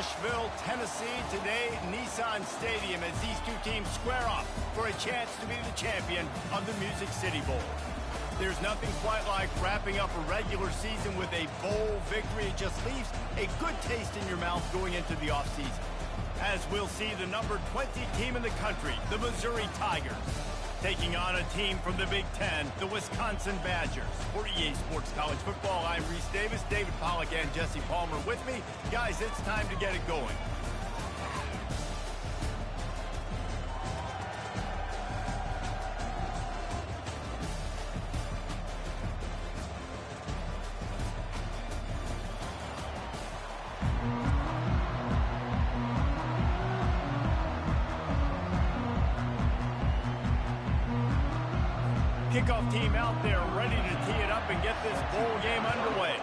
Nashville, Tennessee, today Nissan Stadium as these two teams square off for a chance to be the champion of the Music City Bowl. There's nothing quite like wrapping up a regular season with a bowl victory. It just leaves a good taste in your mouth going into the offseason. As we'll see the number 20 team in the country, the Missouri Tigers, taking on a team from the Big Ten, the Wisconsin Badgers. For EA Sports College Football, I'm Reese Davis, David Pollack, and Jesse Palmer with me. Guys, it's time to get it going. Kickoff team out there ready to tee it up and get this bowl game underway.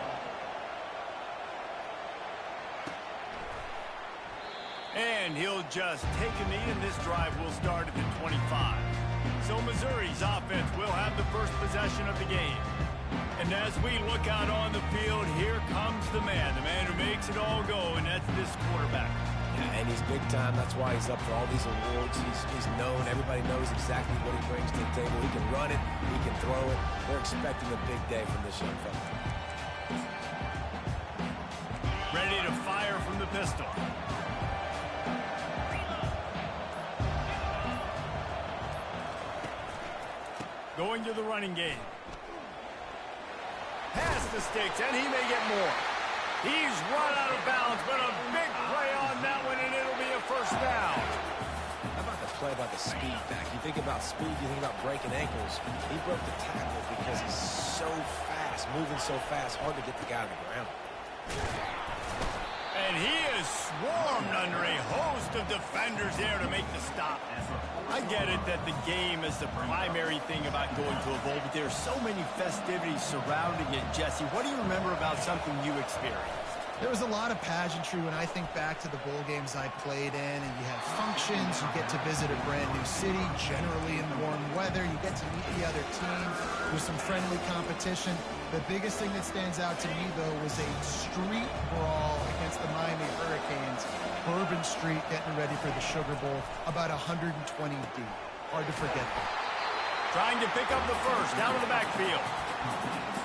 And he'll just take a knee, and this drive will start at the 25. So Missouri's offense will have the first possession of the game. And as we look out on the field, here comes the man who makes it all go, and that's this quarterback. And he's big time. That's why he's up for all these awards. He's known. Everybody knows exactly what he brings to the table. He can run it. He can throw it. They're expecting a big day from this young fella. Ready to fire from the pistol. Going to the running game. Pass the sticks, and he may get more. He's run out of bounds, but a big play on that one, and it'll be a first down. How about the play by the speed back? You think about speed, you think about breaking ankles. He broke the tackle because he's so fast, moving so fast, hard to get the guy on the ground. And he is swarmed under a host of defenders there to make the stop. I get it that the game is the primary thing about going to a bowl, but there's so many festivities surrounding it. Jesse, what do you remember about something you experienced? There was a lot of pageantry when I think back to the bowl games I played in, and you have functions, you get to visit a brand new city, generally in warm weather, you get to meet the other team, there's some friendly competition. The biggest thing that stands out to me, though, was a street brawl against the Miami Hurricanes. Bourbon Street getting ready for the Sugar Bowl, about 120 deep. Hard to forget that. Trying to pick up the first, down to the backfield.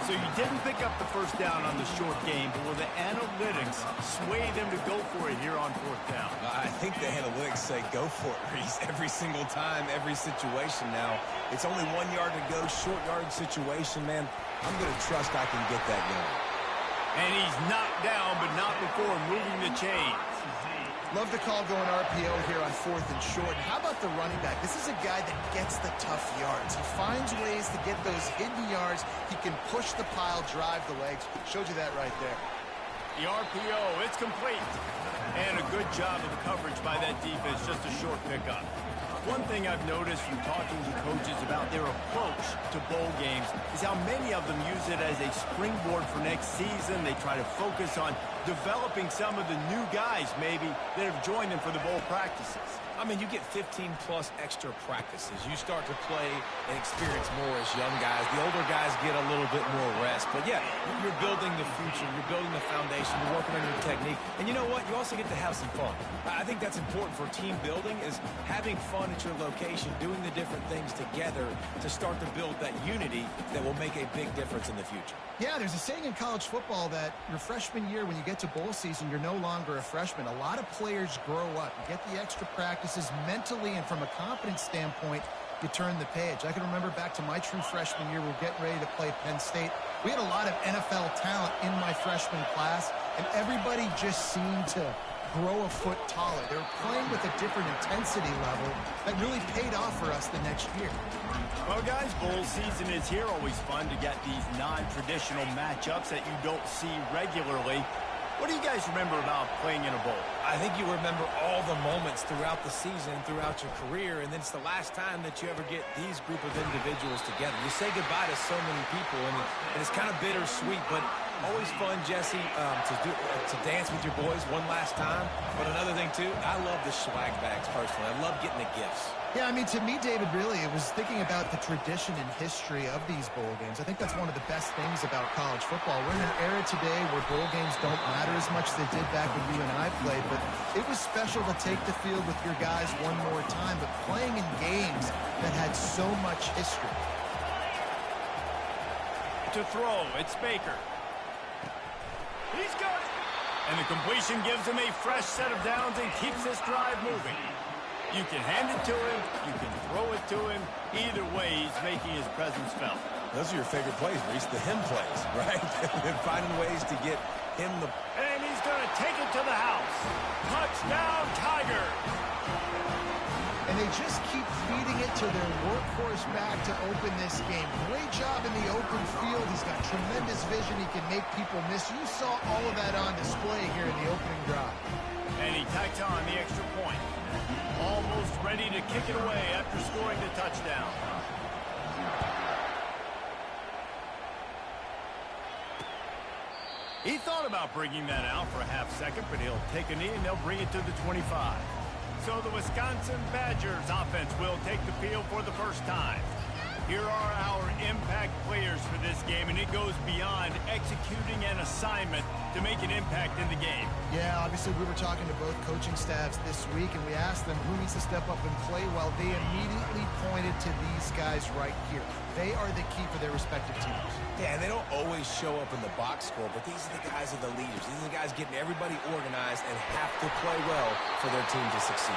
So you didn't pick up the first down on the short game, but will the analytics sway them to go for it here on fourth down? I think the analytics say go for it, Reese, every single time, every situation now. It's only 1 yard to go, short yard situation, man. I'm going to trust I can get that going. And he's knocked down, but not before moving the chains. Love the call going RPO here on 4th and short. How about the running back? This is a guy that gets the tough yards. He finds ways to get those hidden yards. He can push the pile, drive the legs. Showed you that right there. The RPO, it's complete. And a good job of the coverage by that defense, just a short pickup. One thing I've noticed from talking to coaches about their approach to bowl games is how many of them use it as a springboard for next season. They try to focus on developing some of the new guys, maybe, that have joined them for the bowl practices. I mean, you get 15-plus extra practices. You start to play and experience more as young guys. The older guys get a little bit more rest. But, yeah, you're building the future. You're building the foundation. You're working on your technique. And you know what? You also get to have some fun. I think that's important for team building is having fun at your location, doing the different things together to start to build that unity that will make a big difference in the future. Yeah, there's a saying in college football that your freshman year, when you get to bowl season, you're no longer a freshman. A lot of players grow up. You get the extra practices mentally, and from a confidence standpoint, you turn the page. I can remember back to my true freshman year, we were getting ready to play Penn State. We had a lot of NFL talent in my freshman class, and everybody just seemed to grow a foot taller. They were playing with a different intensity level that really paid off for us the next year. Well, guys, bowl season is here. Always fun to get these non-traditional matchups that you don't see regularly. What do you guys remember about playing in a bowl? I think you remember all the moments throughout the season, throughout your career, and then it's the last time that you ever get these group of individuals together. You say goodbye to so many people, and it's kind of bittersweet, but Always fun, Jesse, to dance with your boys one last time. But another thing, too, I love the swag bags, personally. I love getting the gifts. Yeah, I mean, to me, David, really, it was thinking about the tradition and history of these bowl games. I think that's one of the best things about college football. We're in an era today where bowl games don't matter as much as they did back when you and I played, but it was special to take the field with your guys one more time, but playing in games that had so much history. To throw, it's Baker. He's got it. And the completion gives him a fresh set of downs and keeps this drive moving. You can hand it to him, you can throw it to him. Either way, he's making his presence felt. Those are your favorite plays, Reese, the him plays, right? And finding ways to get him the... And he's going to take it to the house. Touchdown, Tiger! And they just keep feeding it to their workhorse back to open this game. Great job in the open field. He's got tremendous vision. He can make people miss. You saw all of that on display here in the opening drive. And he tacks on the extra point. Almost ready to kick it away after scoring the touchdown. He thought about bringing that out for a half second, but he'll take a knee and they'll bring it to the 25. So the Wisconsin Badgers offense will take the field for the first time. Here are our impact players for this game, and it goes beyond executing an assignment to make an impact in the game. Yeah, obviously we were talking to both coaching staffs this week, and we asked them who needs to step up and play well. They immediately pointed to these guys right here. They are the key for their respective teams. Yeah, and they don't always show up in the box score, but these are the guys that are the leaders. These are the guys getting everybody organized and have to play well for their team to succeed.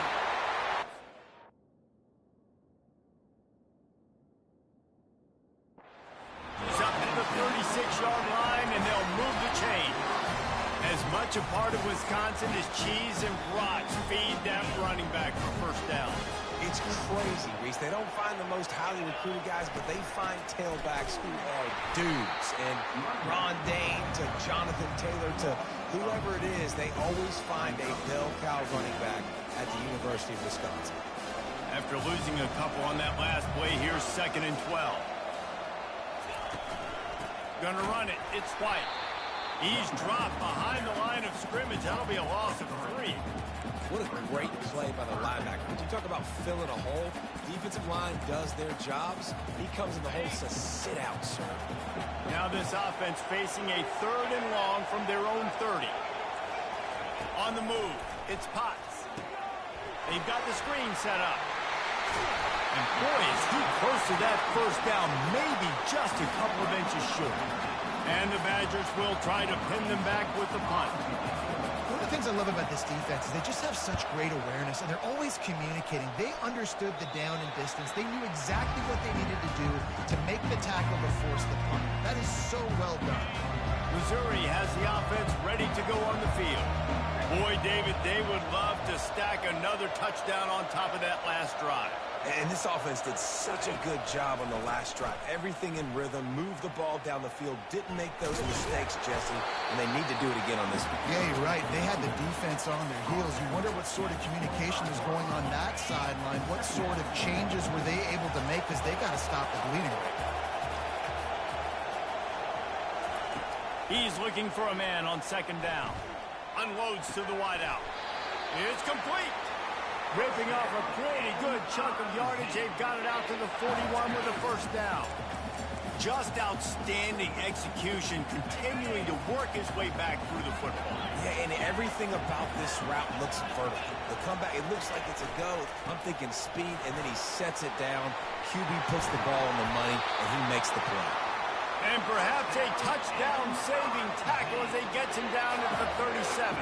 He's up to the 36-yard line, and they'll move the chain. As much a part of Wisconsin as cheese and brats feed that running back for first down. It's crazy, Reese. They don't find the most highly recruited guys, but they find tailbacks who are dudes. And Ron Dane to Jonathan Taylor to whoever it is, they always find a bell cow running back at the University of Wisconsin. After losing a couple on that last play, here's 2nd and 12. Gonna run it. It's White. He's dropped behind the line of scrimmage. That'll be a loss of 3. What a great play by the linebacker. When you talk about filling a hole, defensive line does their jobs. He comes in the hole and says, sit out, sir. Now this offense facing a 3rd and long from their own 30. On the move, it's Potts. They've got the screen set up. And boy, is he close to that first down, maybe just a couple of inches short. And the Badgers will try to pin them back with the punt. One of the things I love about this defense is they just have such great awareness, and they're always communicating. They understood the down and distance. They knew exactly what they needed to do to make the tackle to force the punt. That is so well done. Missouri has the offense ready to go on the field. Boy, David, they would love to stack another touchdown on top of that last drive. And this offense did such a good job on the last drive. Everything in rhythm, moved the ball down the field, didn't make those mistakes, Jesse, and they need to do it again on this one. Yeah, you're right. They had the defense on their heels. You wonder what sort of communication is going on that sideline. What sort of changes were they able to make, because they got to stop the bleeding right now. He's looking for a man on 2nd down. Unloads to the wideout. It's complete. Ripping off a pretty good chunk of yardage. They've got it out to the 41 with a first down. Just outstanding execution, continuing to work his way back through the football. Yeah, and everything about this route looks vertical. The comeback, it looks like it's a go. I'm thinking speed, and then he sets it down. QB puts the ball on the money, and he makes the play. And perhaps a touchdown-saving tackle as he gets him down at the 37.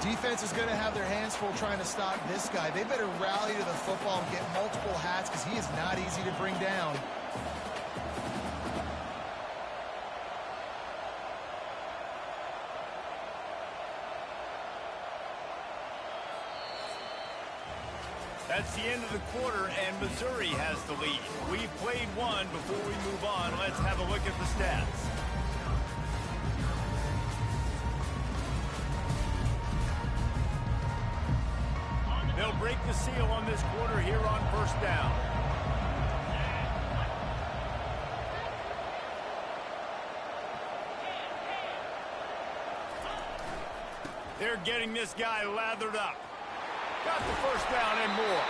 Defense is going to have their hands full trying to stop this guy. They better rally to the football and get multiple hats, because he is not easy to bring down. That's the end of the quarter, and Missouri has the lead. We've played one. Before we move on, let's have a look at the stats. They'll break the seal on this quarter here on first down. They're getting this guy lathered up. Got the first down and more.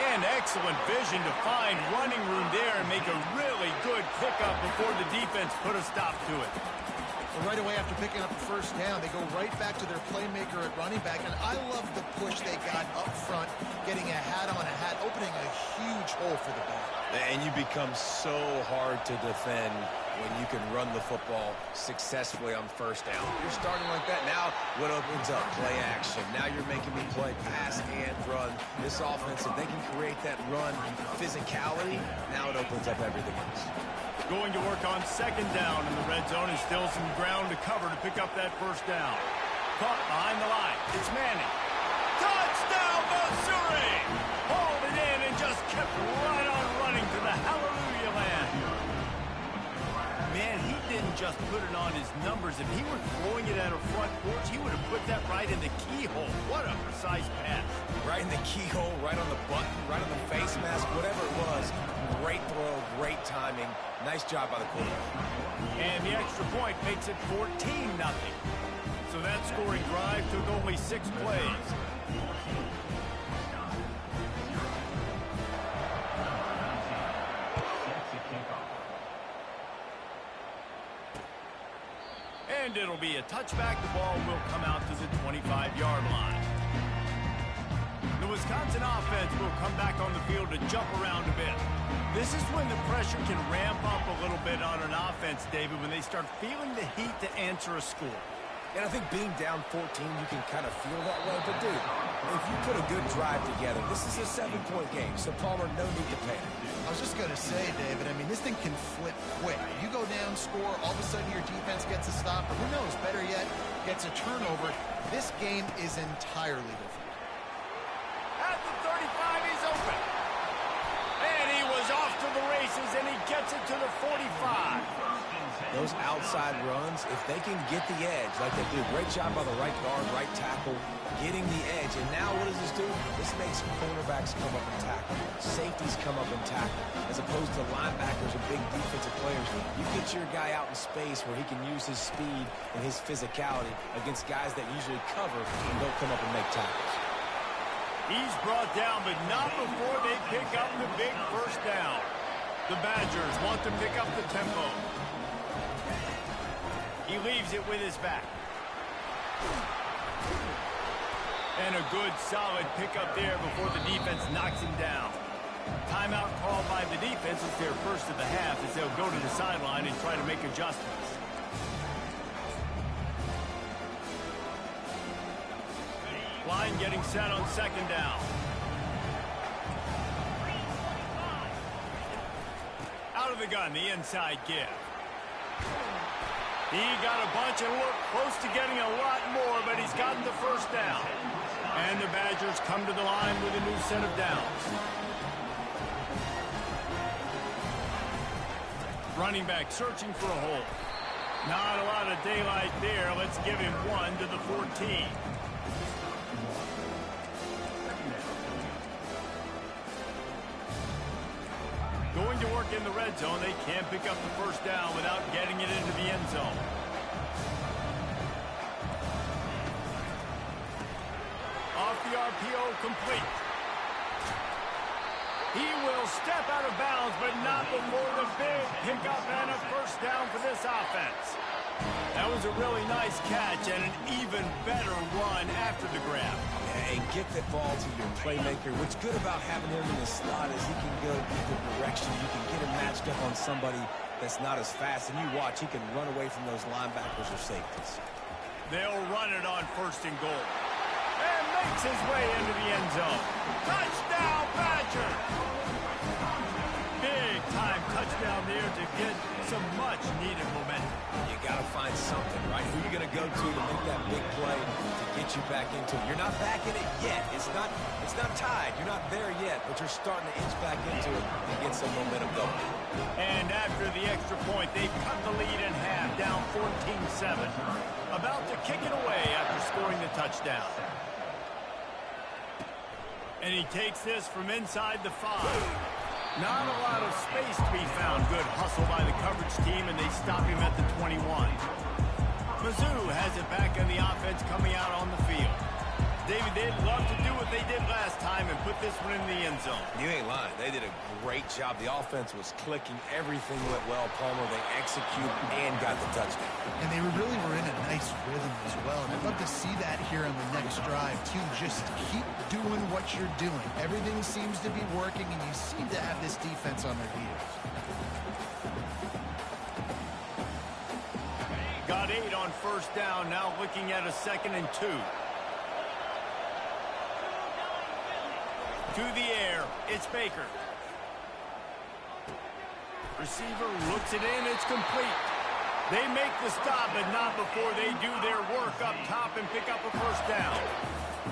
And excellent vision to find running room there and make a really good pickup before the defense put a stop to it. Well, right away after picking up the first down, they go right back to their playmaker at running back. And I love the push they got up front, getting a hat on a hat, opening a huge hole for the back. And you become so hard to defend when you can run the football successfully on first down. You're starting like that. Now what opens up? Play action. Now you're making me play pass and run. This offense, if they can create that run physicality, now it opens up everything else. Going to work on second down in the red zone, and still some ground to cover to pick up that first down. Caught behind the line. It's Manning. Touchdown, Missouri! Hauled it in and just kept right on running to the hallelujah land. Man, he didn't just put it on his numbers. If he were throwing it at a front porch, he would have put that right in the keyhole. What a precise pass. Right in the keyhole, right on the button, right on the face mask, whatever it was. Great throw, great timing. Nice job by the quarterback. And the extra point makes it 14-0. So that scoring drive took only 6 plays. And it'll be a touchback. The ball will come out to the 25-yard line. The Wisconsin offense will come back on the field to jump around a bit. This is when the pressure can ramp up a little bit on an offense, David, when they start feeling the heat to answer a score. And I think being down 14, you can kind of feel that way. But, dude, if you put a good drive together, this is a 7-point game. So, Palmer, no need to panic. I was just going to say, David, I mean, this thing can flip quick. You go down, score, all of a sudden your defense gets a stop, or who knows, better yet, gets a turnover. This game is entirely different. At the 35, he's open. And he was off to the races, and he gets it to the 45. Those outside runs, if they can get the edge like they do, great job by the right guard, right tackle, getting the edge. And now what does this do? This makes cornerbacks come up and tackle. Safeties come up and tackle. As opposed to linebackers and big defensive players, you get your guy out in space where he can use his speed and his physicality against guys that usually cover and don't come up and make tackles. He's brought down, but not before they pick up the big first down. The Badgers want to pick up the tempo. He leaves it with his back. And a good, solid pickup there before the defense knocks him down. Timeout called by the defense. It's their first of the half as they'll go to the sideline and try to make adjustments. Line getting set on second down. Out of the gun, the inside give. He got a bunch and looked close to getting a lot more, but he's gotten the first down. And the Badgers come to the line with a new set of downs. Running back searching for a hole. Not a lot of daylight there. Let's give him 1 to the 14. Going to work in the red zone. They can't pick up the first down without getting it into the end zone. Off the RPO, complete. He will step out of bounds, but not before the big pickup and a first down for this offense. That was a really nice catch and an even better run after the grab. And get that ball to your playmaker. What's good about having him in the slot is he can go either direction. You can get him matched up on somebody that's not as fast. And you watch, he can run away from those linebackers or safeties. They'll run it on first and goal. And makes his way into the end zone. Touchdown, Badger! Big time touchdown there to get some much needed momentum. You got to find something, right? Who are you going to go to make that big play to get you back into it? You're not back in it yet. It's not tied. You're not there yet, but you're starting to inch back into it and get some momentum going. And after the extra point, they've cut the lead in half, down 14-7. About to kick it away after scoring the touchdown. And he takes this from inside the 5. Not a lot of space to be found. Good hustle by the coverage team, and they stop him at the 21. Mizzou has it back in the offense coming out on the field. David, they'd love to do what they did last time and put this one in the end zone. You ain't lying. They did a great job. The offense was clicking. Everything went well, Palmer. They executed and got the touchdown. And they really were in a nice rhythm as well. And I'd love to see that here on the next drive, too. Just keep doing what you're doing. Everything seems to be working, and you seem to have this defense on their heels. Got 8 on first down. Now looking at a 2nd and 2. To the air, it's Baker. Receiver looks it in, it's complete. They make the stop, but not before they do their work up top and pick up a first down.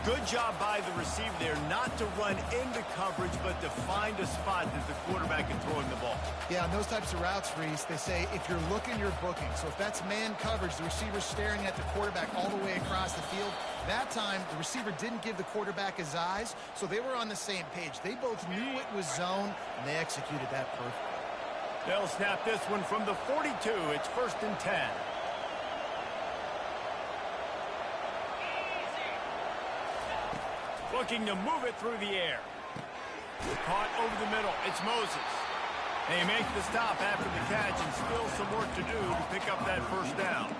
Good job by the receiver there, not to run into coverage, but to find a spot that the quarterback can throw him the ball. Yeah, on those types of routes, Reese, they say if you're looking, you're booking. So if that's man coverage, the receiver's staring at the quarterback all the way across the field. That time, the receiver didn't give the quarterback his eyes, so they were on the same page. They both knew it was zone, and they executed that perfectly. They'll snap this one from the 42. It's 1st and 10. Looking to move it through the air. Caught over the middle. It's Moses. They make the stop after the catch and still some work to do to pick up that first down.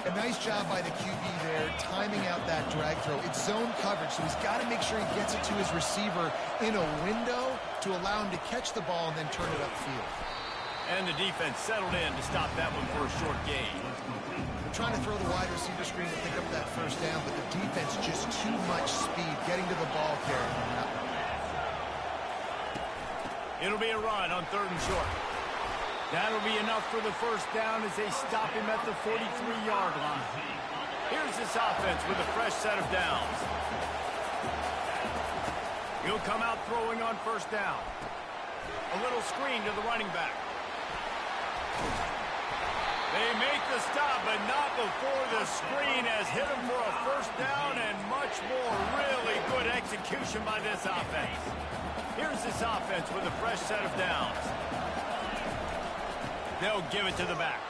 A nice job by the QB there, timing out that drag throw. It's zone coverage, so he's got to make sure he gets it to his receiver in a window to allow him to catch the ball and then turn it upfield. And the defense settled in to stop that one for a short gain. They're trying to throw the wide receiver screen to pick up that first down, but the defense just too much speed getting to the ball carrier on that one. It'll be a run on 3rd and short. That'll be enough for the first down as they stop him at the 43-yard line. Here's this offense with a fresh set of downs. He'll come out throwing on first down. A little screen to the running back. They make the stop, but not before the screen has hit him for a first down and much more. Really good execution by this offense. Here's this offense with a fresh set of downs. They'll give it to the back.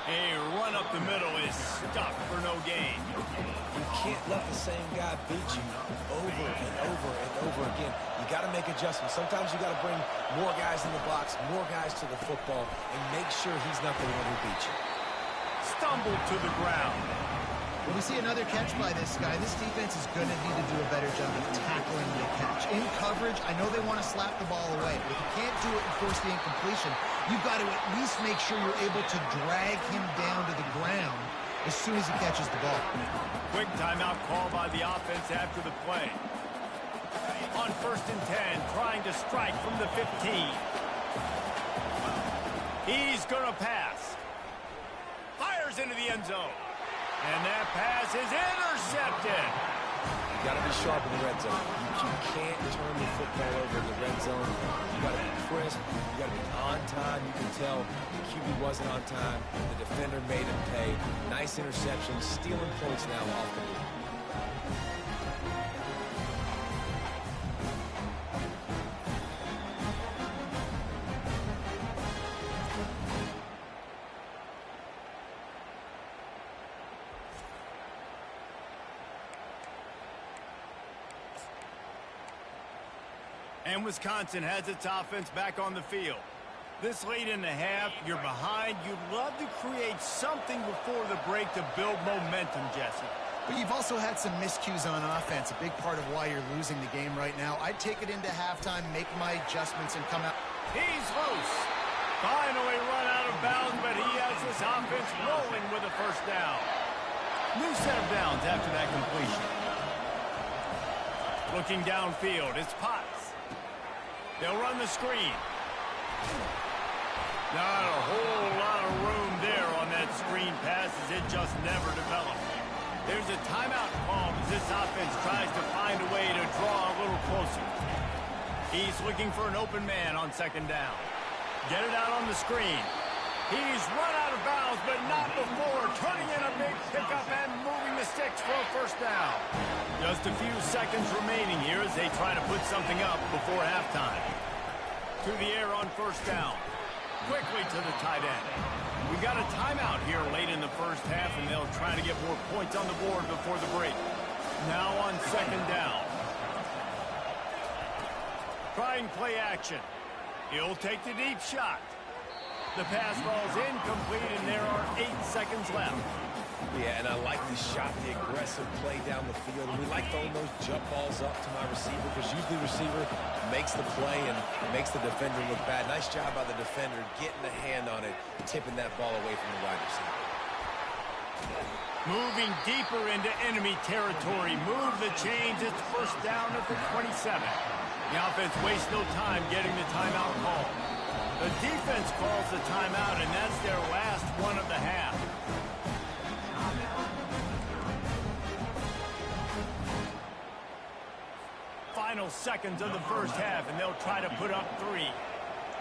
A run up the middle is stuck for no gain. You can't let the same guy beat you over and over and over again. You got to make adjustments. Sometimes you got to bring more guys in the box, more guys to the football, and make sure he's not the one who beats you. Stumbled to the ground. When we see another catch by this guy, this defense is going to need to do a better job of tackling the catch. In coverage, I know they want to slap the ball away, but if you can't do it and force the incompletion, you've got to at least make sure you're able to drag him down to the ground as soon as he catches the ball. Quick timeout call by the offense after the play. On 1st and 10, trying to strike from the 15. He's going to pass. Fires into the end zone. And that pass is intercepted. You got to be sharp in the red zone. You can't turn the football over in the red zone. You got to be crisp. You got to be on time. You can tell the QB wasn't on time. The defender made him pay. Nice interception, stealing points now off the board. And Wisconsin has its offense back on the field. This late in the half, you're behind. You'd love to create something before the break to build momentum, Jesse. But you've also had some miscues on offense, a big part of why you're losing the game right now. I'd take it into halftime, make my adjustments, and come out. He's loose. Finally run out of bounds, but he has this offense rolling with a first down. New set of downs after that completion. Looking downfield, it's Potts. They'll run the screen. Not a whole lot of room there on that screen pass as it just never developed. There's a timeout called as this offense tries to find a way to draw a little closer. He's looking for an open man on 2nd down. Get it out on the screen. He's run out of bounds, but not before turning in a big pickup and moving the sticks for a first down. Just a few seconds remaining here as they try to put something up before halftime. To the air on first down. Quickly to the tight end. We got a timeout here late in the first half, and they'll try to get more points on the board before the break. Now on second down. Trying play action. He'll take the deep shot. The pass falls incomplete, and there are 8 seconds left. Yeah, and I like the shot, the aggressive play down the field. And we like throwing those jump balls up to my receiver because usually the receiver makes the play and makes the defender look bad. Nice job by the defender getting a hand on it, tipping that ball away from the wide receiver. Moving deeper into enemy territory. Move the chains. It's first down at the 27. The offense wastes no time getting the timeout call. The defense calls the timeout, and that's their last one of the half. Final seconds of the first half, and they'll try to put up 3.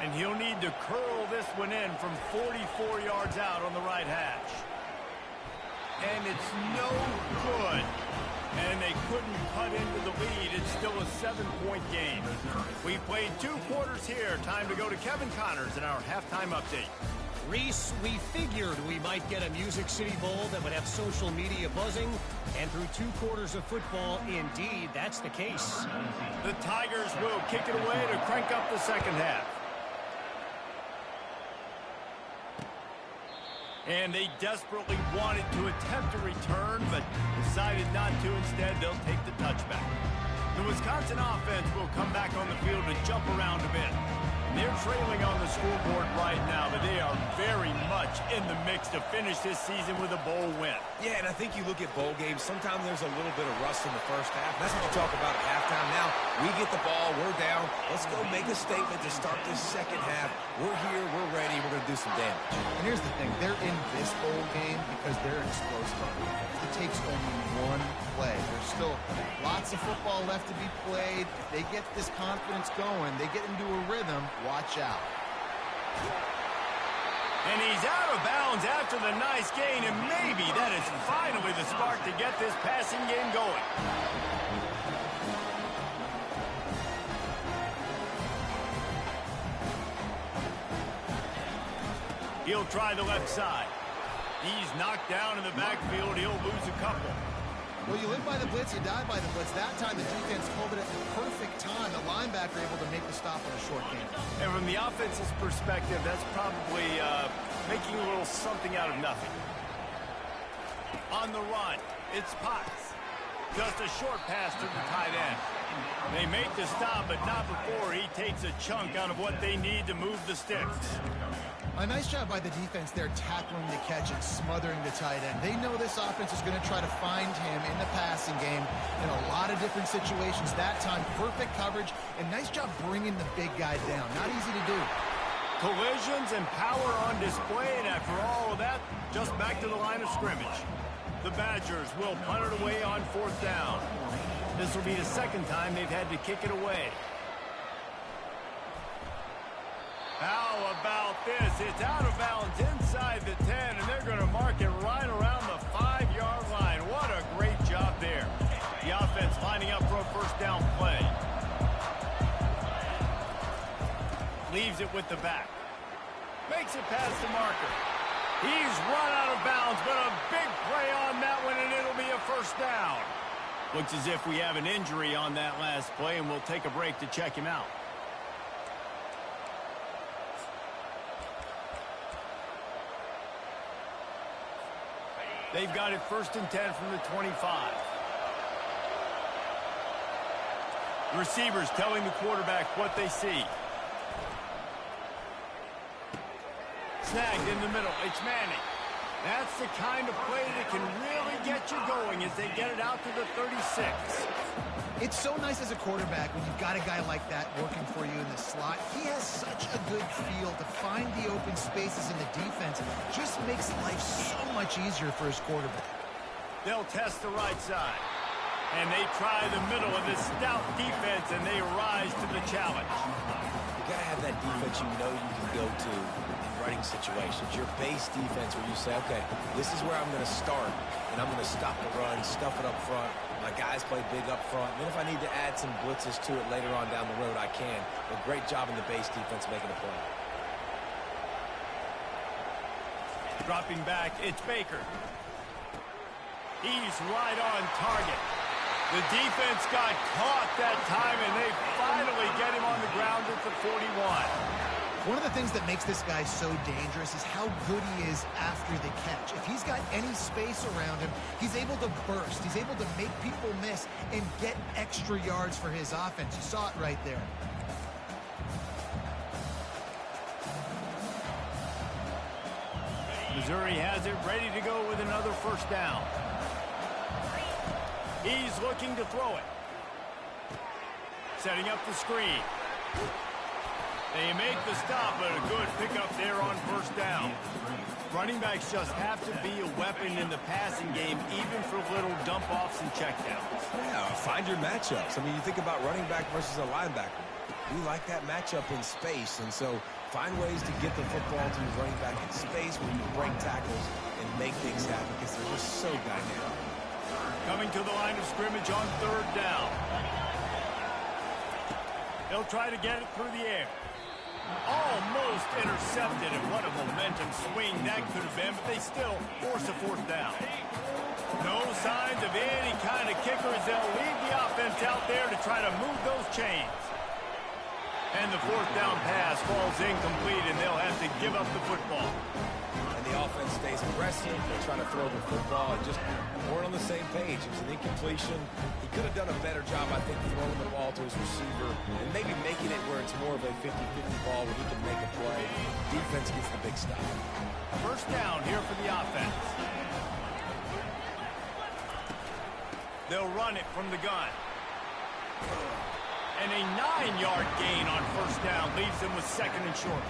And he'll need to curl this one in from 44 yards out on the right hash. And it's no good. And they couldn't cut into the lead. It's still a 7-point game. We played 2 quarters here. Time to go to Kevin Connors in our halftime update. Reese, we figured we might get a Music City Bowl that would have social media buzzing, and through 2 quarters of football, indeed, that's the case. The Tigers will kick it away to crank up the second half. And they desperately wanted to attempt a return, but decided not to. Instead, they'll take the touchback. The Wisconsin offense will come back on the field to jump around a bit. They're trailing on the scoreboard right now, but they are very much in the mix to finish this season with a bowl win. Yeah, and I think you look at bowl games, sometimes there's a little bit of rust in the first half. That's what you talk about at halftime. Now, we get the ball, we're down. Let's go make a statement to start this second half. We're here, we're ready, we're going to do some damage. And here's the thing. They're in this bowl game because they're an explosive on defense. It takes only one play. There's still lots of football left to be played. If they get this confidence going, they get into a rhythm, watch out. And he's out of bounds after the nice gain, and maybe that is finally the spark to get this passing game going. He'll try the left side. He's knocked down in the backfield. He'll lose a couple. Well, you live by the blitz, you die by the blitz. That time the defense called it at the perfect time. The linebacker able to make the stop on a short game. And from the offense's perspective, that's probably making a little something out of nothing. On the run, it's Potts. Just a short pass to the tight end. They make the stop, but not before he takes a chunk out of what they need to move the sticks. A nice job by the defense there tackling the catch and smothering the tight end. They know this offense is going to try to find him in the passing game in a lot of different situations. That time, perfect coverage, and nice job bringing the big guy down. Not easy to do. Collisions and power on display, and after all of that, just back to the line of scrimmage. The Badgers will punt it away on 4th down. This will be the second time they've had to kick it away. How about this? It's out of bounds inside the 10, and they're going to mark it right around the 5-yard line. What a great job there. The offense lining up for a first down play. Leaves it with the back. Makes it past the marker. He's run out of bounds, but a big play on that one, and it'll be a first down. Looks as if we have an injury on that last play, and we'll take a break to check him out. They've got it 1st and 10 from the 25. Receivers telling the quarterback what they see. Snagged in the middle. It's Manning. That's the kind of play that can really get you going as they get it out to the 36. It's so nice as a quarterback when you've got a guy like that working for you in the slot. He has such a good feel to find the open spaces in the defense. Just makes life so much easier for his quarterback. They'll test the right side. And they try the middle of this stout defense, and they rise to the challenge. You got to have that defense you know you can go to in running situations. Your base defense where you say, okay, this is where I'm going to start, and I'm going to stop the run, stuff it up front. My guys play big up front. And then if I need to add some blitzes to it later on down the road, I can. But great job in the base defense making a play. Dropping back, it's Baker. He's right on target. The defense got caught that time, and they finally get him on the ground at the 41. One of the things that makes this guy so dangerous is how good he is after the catch. If he's got any space around him, he's able to burst. He's able to make people miss and get extra yards for his offense. You saw it right there. Missouri has it ready to go with another first down. He's looking to throw it. Setting up the screen. They make the stop, but a good pickup there on first down. Running backs just have to be a weapon in the passing game, even for little dump-offs and checkdowns. Yeah, find your matchups. I mean, you think about running back versus a linebacker. We like that matchup in space, and so find ways to get the football to the running back in space where you can break tackles and make things happen because they're just so dynamic. Coming to the line of scrimmage on third down. They'll try to get it through the air. Almost intercepted, and what a momentum swing that could have been, but they still force a fourth down. No signs of any kind of kicker as they'll leave the offense out there to try to move those chains. And the fourth down pass falls incomplete, and they'll have to give up the football. And the offense stays aggressive. They're trying to throw the football and just weren't on the same page. It was an incompletion. He could have done a better job, I think, throwing the ball to his receiver and maybe making it where it's more of a 50-50 ball where he can make a play. Defense gets the big stop. First down here for the offense. They'll run it from the gun. And a 9-yard gain on first down leaves them with second and short.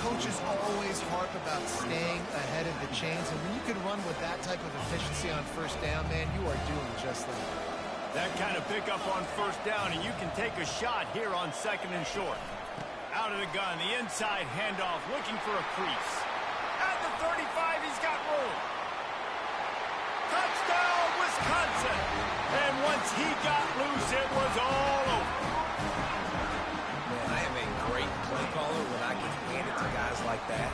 Coaches always harp about staying ahead of the chains, and when you can run with that type of efficiency on first down, man, you are doing just that. That kind of pickup on first down, and you can take a shot here on second and short. Out of the gun, the inside handoff, looking for a crease. At the 35, he's got room. Touchdown, Wisconsin! And once he got loose, it was all over. Man, I am a great play caller when I can hand it to guys like that.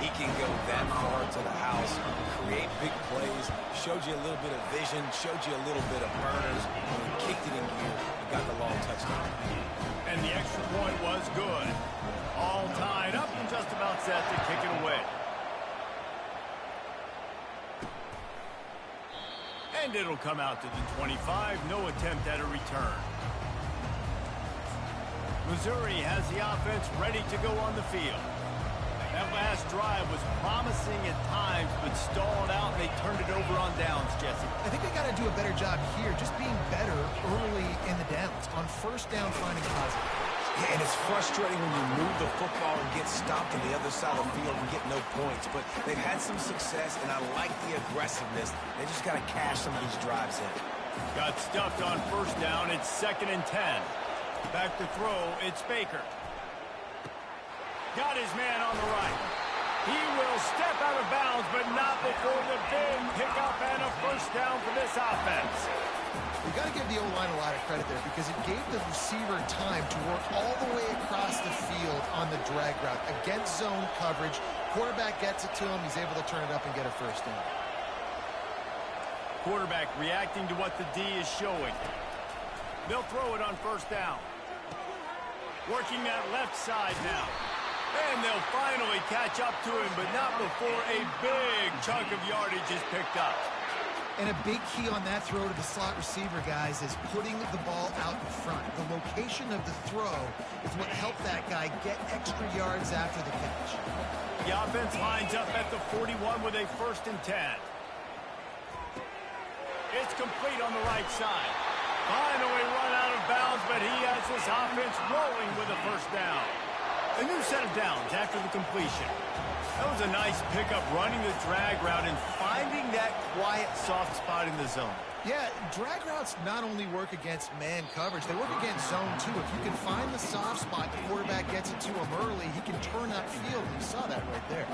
He can go that far to the house, create big plays, showed you a little bit of vision, showed you a little bit of burners, and he kicked it in gear and got the long touchdown. And the extra point was good. All tied up and just about set to kick it away. And it'll come out to the 25. No attempt at a return. Missouri has the offense ready to go on the field. That last drive was promising at times, but stalled out, and they turned it over on downs, Jesse. I think they got to do a better job here, just being better early in the downs. On first down, finding positive. Yeah, and it's frustrating when you move the football and get stopped on the other side of the field and get no points. But they've had some success, and I like the aggressiveness. They just got to cash some of these drives in. Got stuffed on first down. It's 2nd and 10. Back to throw. It's Baker. Got his man on the right. He will step out of bounds, but not before the big pickup and a first down for this offense. We've got to give the O-line a lot of credit there because it gave the receiver time to work all the way across the field on the drag route. Against zone coverage, quarterback gets it to him. He's able to turn it up and get a first down. Quarterback reacting to what the D is showing. They'll throw it on first down. Working that left side now. And they'll finally catch up to him, but not before a big chunk of yardage is picked up. And a big key on that throw to the slot receiver, guys, is putting the ball out in front. The location of the throw is what helped that guy get extra yards after the catch. The offense lines up at the 41 with a 1st and 10. It's complete on the right side. Finally run out of bounds, but he has this offense rolling with a first down. A new set of downs after the completion. That was a nice pickup, running the drag route and finding that quiet, soft spot in the zone. Yeah, drag routes not only work against man coverage, they work against zone too. If you can find the soft spot, the quarterback gets it to him early, he can turn that field, and you saw that right there.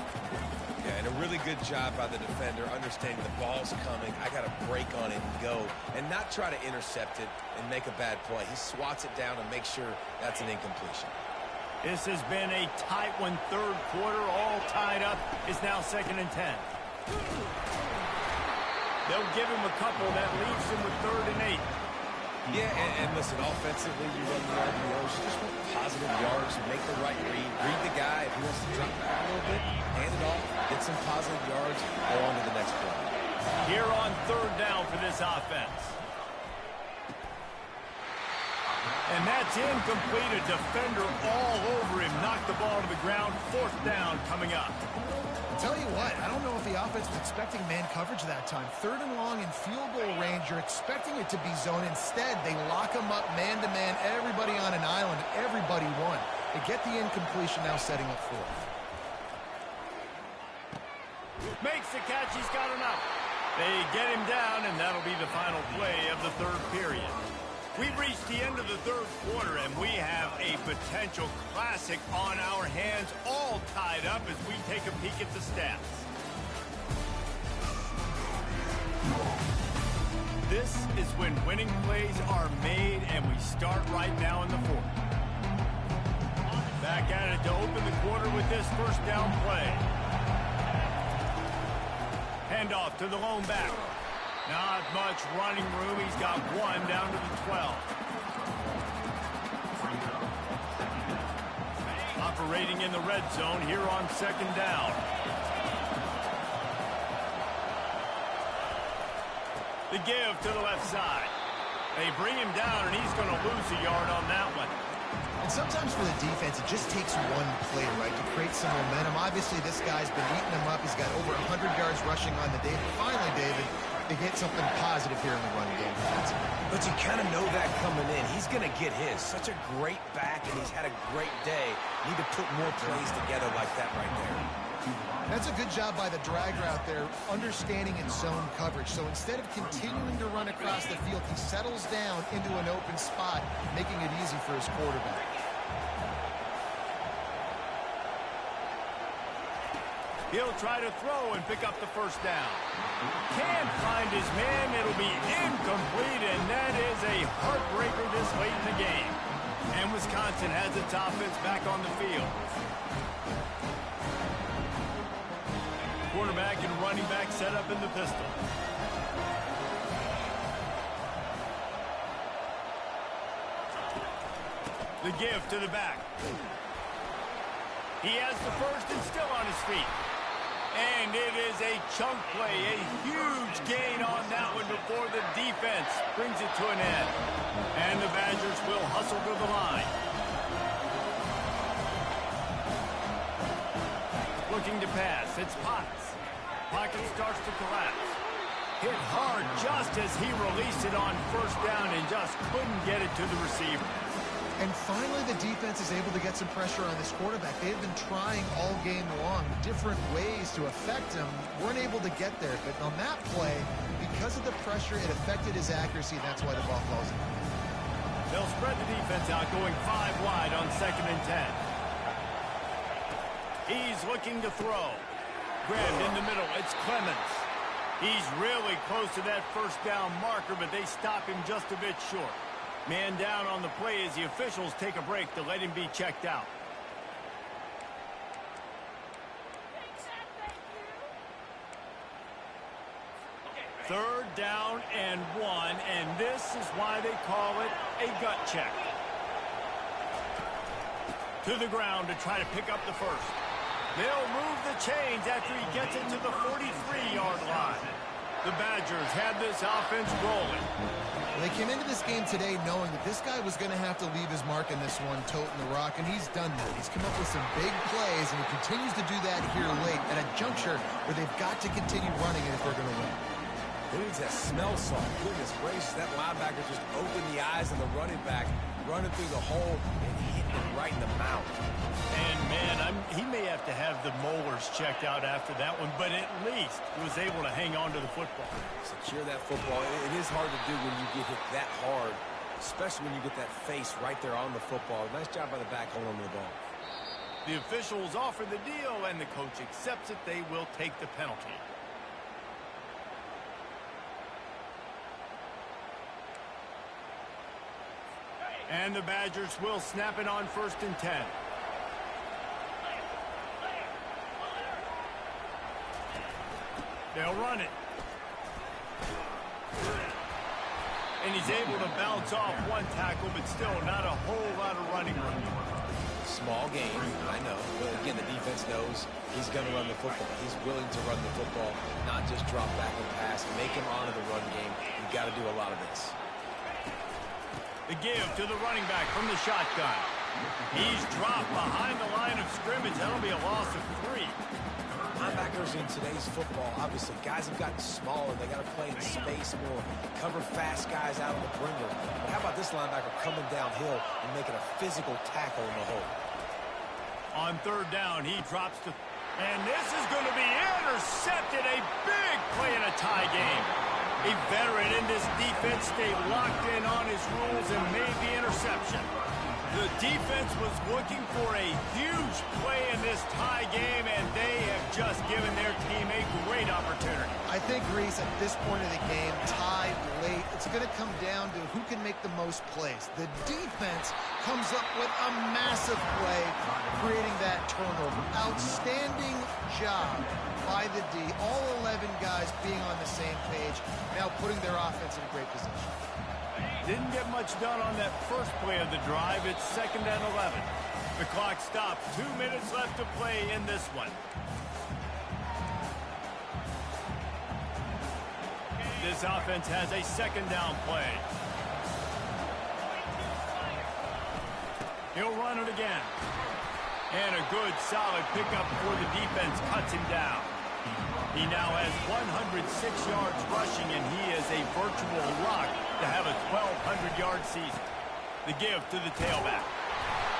Yeah, and a really good job by the defender, understanding the ball's coming, I got to break on it and go, and not try to intercept it and make a bad play. He swats it down and makes sure that's an incompletion. This has been a tight one. Third quarter, all tied up. It's now 2nd and 10. They'll give him a couple. That leaves him with 3rd and 8. Yeah, and listen, offensively, you run the RPOs. You just want positive yards. Make the right read. Read the guy. If he wants to drop back a little bit, hand it off, get some positive yards, go on to the next play. Here on 3rd down for this offense. And that's incomplete. A defender all over him. Knocked the ball to the ground. 4th down coming up. I'll tell you what, I don't know if the offense was expecting man coverage that time. 3rd and long in field goal range. You're expecting it to be zone. Instead, they lock them up man-to-man. Everybody on an island. Everybody won. They get the incompletion, now setting up 4th. Makes the catch. He's got enough. They get him down, and that'll be the final play of the 3rd period. We've reached the end of the 3rd quarter, and we have a potential classic on our hands, all tied up as we take a peek at the stats. This is when winning plays are made, and we start right now in the 4th. Back at it to open the quarter with this 1st down play. Handoff to the lone back. Not much running room. He's got 1 down to the 12. Operating in the red zone here on 2nd down. The give to the left side. They bring him down, and he's going to lose a yard on that one. And sometimes for the defense, it just takes one play, right, to create some momentum. Obviously, this guy's been eating them up. He's got over 100 yards rushing on the day. But finally, David, they get something positive here in the run game. But you kind of know that coming in. He's going to get his. Such a great back, and he's had a great day. Need to put more plays together like that right there. That's a good job by the dragger out there, understanding its zone coverage. So instead of continuing to run across the field, he settles down into an open spot, making it easy for his quarterback. He'll try to throw and pick up the 1st down. Can't find his man. It'll be incomplete, and that is a heartbreaker this late in the game. And Wisconsin has its offense back on the field. Quarterback and running back set up in the pistol. The give to the back. He has the 1st and still on his feet. And it is a chunk play, a huge gain on that one before the defense brings it to an end. And the Badgers will hustle to the line. Looking to pass, it's Potts. Pocket starts to collapse. Hit hard just as he released it on 1st down and just couldn't get it to the receiver. And finally, the defense is able to get some pressure on this quarterback. They've been trying all game long different ways to affect him. Weren't able to get there. But on that play, because of the pressure, it affected his accuracy. That's why the ball falls in. They'll spread the defense out, going 5 wide on 2nd and 10. He's looking to throw. Grabbed in the middle. It's Clemens. He's really close to that 1st down marker, but they stop him just a bit short. Man down on the play as the officials take a break to let him be checked out. Third down and 1, and this is why they call it a gut check. To the ground to try to pick up the 1st. They'll move the chains after he gets it to the 43-yard line. The Badgers have this offense rolling. They came into this game today knowing that this guy was going to have to leave his mark in this one, toting the rock, and he's done that. He's come up with some big plays, and he continues to do that here late at a juncture where they've got to continue running it if they're going to win. Who needs that smell salt? Goodness gracious, that linebacker just opened the eyes of the running back, running through the hole and hitting it right in the mouth. And, man, he may have to have the molars checked out after that one, but at least he was able to hang on to the football. Secure that football. It is hard to do when you get hit that hard, especially when you get that face right there on the football. Nice job by the back holding on to the ball. The officials offer the deal, and the coach accepts it. They will take the penalty. And the Badgers will snap it on 1st and 10. They'll run it. And he's able to bounce off one tackle, but still not a whole lot of running room. Small game, I know. But again, the defense knows he's going to run the football. He's willing to run the football, not just drop back and pass, make him honor the run game. You've got to do a lot of this. The give to the running back from the shotgun. He's dropped behind the line of scrimmage. That'll be a loss of 3. Linebackers in today's football, obviously, guys have gotten smaller. They got to play in space more, cover fast guys out on the perimeter. But how about this linebacker coming downhill and making a physical tackle in the hole? On third down, he drops to... And this is going to be intercepted. A big play in a tie game. A veteran in this defense stayed locked in on his rules and made the interception. The defense was looking for a huge play in this tie game, and they have just given their team a great opportunity. I think, Reese, at this point of the game, tied late, it's going to come down to who can make the most plays. The defense comes up with a massive play, creating that turnover. Outstanding job by the D. All 11 guys being on the same page, now putting their offense in a great position. Didn't get much done on that first play of the drive. It's 2nd and 11. The clock stops. 2 minutes left to play in this one. This offense has a 2nd down play. He'll run it again. And a good, solid pickup before the defense cuts him down. He now has 106 yards rushing, and he is a virtual lock to have a 1,200-yard season. The give to the tailback.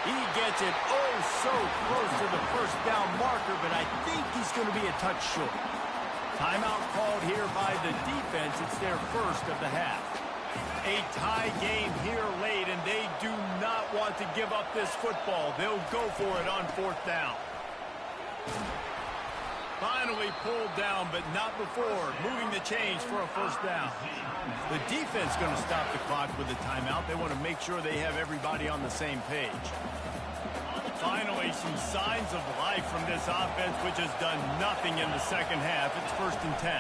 He gets it oh so close to the first down marker, but I think he's going to be a touch short. Timeout called here by the defense. It's their first of the half. A tie game here late, and they do not want to give up this football. They'll go for it on 4th down. Finally pulled down, but not before moving the chains for a 1st down. The defense going to stop the clock with a timeout. They want to make sure they have everybody on the same page. Finally, some signs of life from this offense, which has done nothing in the second half. It's 1st and 10.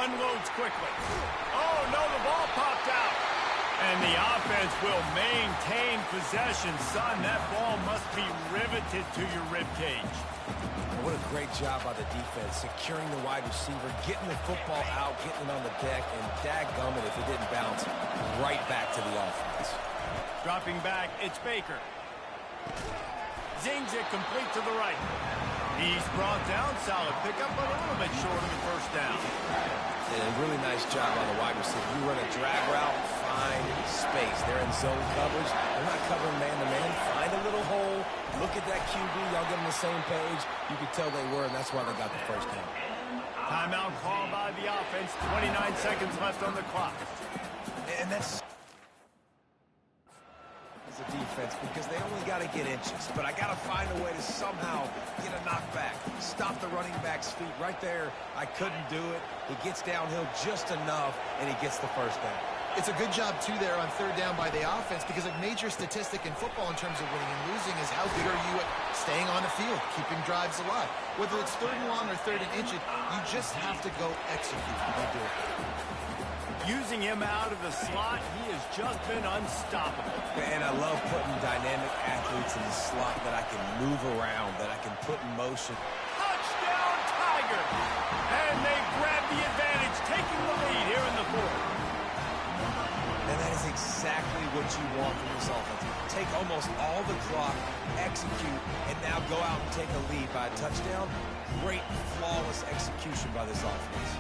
Unloads quickly. Oh, no, the ball popped out. And the offense will maintain possession. Son, that ball must be riveted to your ribcage. What a great job by the defense, securing the wide receiver, getting the football out, getting it on the deck, and dadgummit if it didn't bounce, right back to the offense. Dropping back, it's Baker. Zings it complete to the right. He's brought down, solid pickup, but a little bit short of the 1st down. And a really nice job on the wide receiver. You run a drag route, find space. They're in zone coverage. They're not covering man-to-man. Find a little hole. Look at that QB. Y'all get on the same page. You could tell they were, and that's why they got the 1st down. Timeout called by the offense. 29 seconds left on the clock. And that's the defense, because they only got to get inches. But I got to find a way to somehow get a knockback. Stop the running back's feet right there. I couldn't do it. He gets downhill just enough, and he gets the 1st down. It's a good job, too, there on 3rd down by the offense, because a major statistic in football in terms of winning and losing is how good are you at staying on the field, keeping drives alive. Whether it's 3rd and long or 3rd and inches, you just have to go execute when you do it. Using him out of the slot, he has just been unstoppable. And I love putting dynamic athletes in the slot that I can move around, that I can put in motion. Touchdown, Tiger! And they grab the advantage, taking the lead here in the 4th. And that is exactly what you want from this offense. Take almost all the clock, execute, and now go out and take a lead by a touchdown. Great, flawless execution by this offense.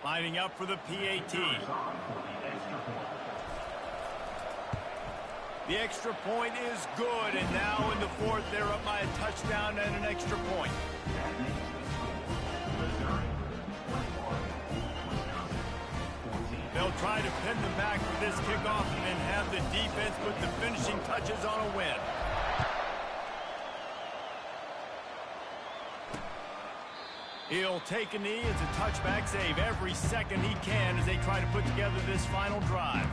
Lining up for the PAT. The extra point is good, and now in the fourth, they're up by a touchdown and an extra point. They'll try to pin them back for this kickoff and then have the defense put the finishing touches on a win. He'll take a knee. It's a touchback save every second he can as they try to put together this final drive.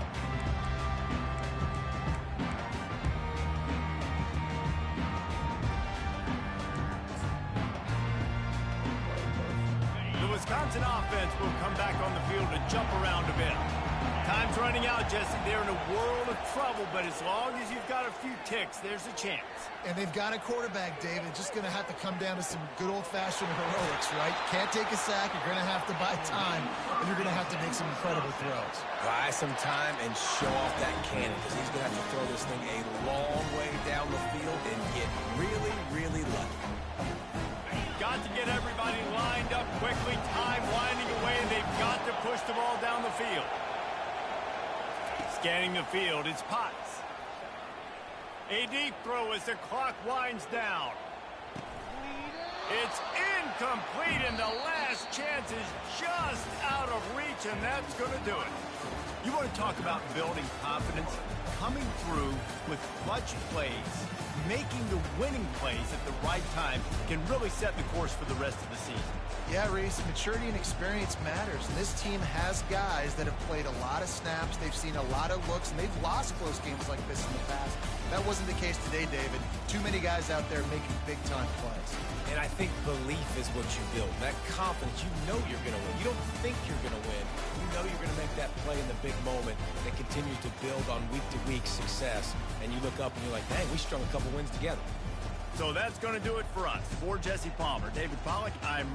The Wisconsin offense will come back on the field to jump around a bit. Time's running out, Jesse. They're in a world of trouble, but as long as you've got a few ticks, there's a chance. And they've got a quarterback, David. Just going to have to come down to some good old-fashioned heroics, right? Can't take a sack. You're going to have to buy time, and you're going to have to make some incredible throws. Buy some time and show off that cannon, because he's going to have to throw this thing a long way down the field and get really, really lucky. Got to get everybody lined up quickly. Time winding away, and they've got to push the ball down the field. Scanning the field, it's Potts. A deep throw as the clock winds down. It's incomplete, and the last chance is just out of reach, and that's going to do it. You want to talk about building confidence? Coming through with clutch plays, making the winning plays at the right time can really set the course for the rest of the season. Yeah, Reese, maturity and experience matters, and this team has guys that have played a lot of snaps. They've seen a lot of looks, and they've lost close games like this in the past. That wasn't the case today, David. Too many guys out there making big-time plays. And I think belief is what you build. That confidence, you know you're going to win. You don't think you're going to win. You know you're going to make that play in the big moment that continues to build on week-to-week success. And you look up and you're like, dang, we strung a couple wins together. So that's going to do it for us. For Jesse Palmer, David Pollack, I'm